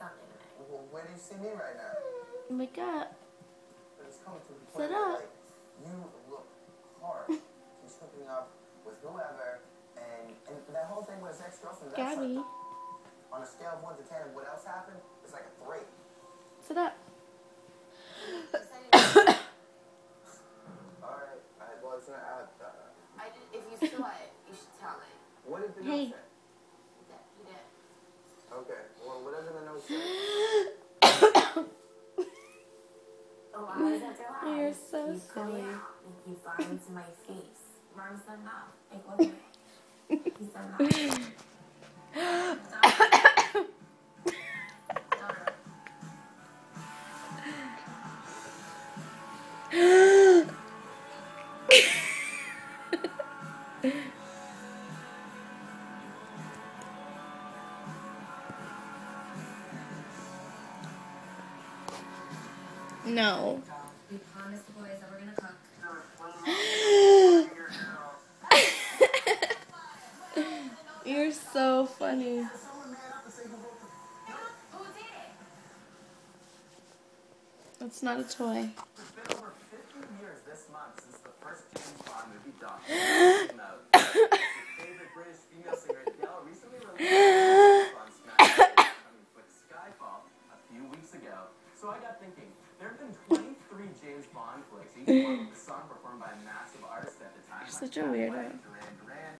something to me. Well, where do you see me right now? Wake up. But it's coming to the Sit point where, up. like, you look hard. He's hooking up with whoever, and that whole thing with his ex-girlfriend, that's Gabby. on a scale of 1 to 10, what else happened? It's like a 3. Sit up. Alright, well, it's not, If you saw it, you should tell me. what did the Hey. note say? He did. Okay, well, whatever the note says. Oh, why is that so hard? You're so He's coming silly. out. He's lying to my face. Mom's done enough. Like, look at me. He's done enough. No. We promised the boys that we're gonna cook. You're so funny. Who did it? It's not a toy. It's been over 50 years this month since the first James Bond movie done. His favorite British female singer Gabriella recently released a Bond smash with Skyfall a few weeks ago. So I got thinking, there have been 23 James Bond flicks, each one with a song performed by massive artists at the time. You're such a weirdo.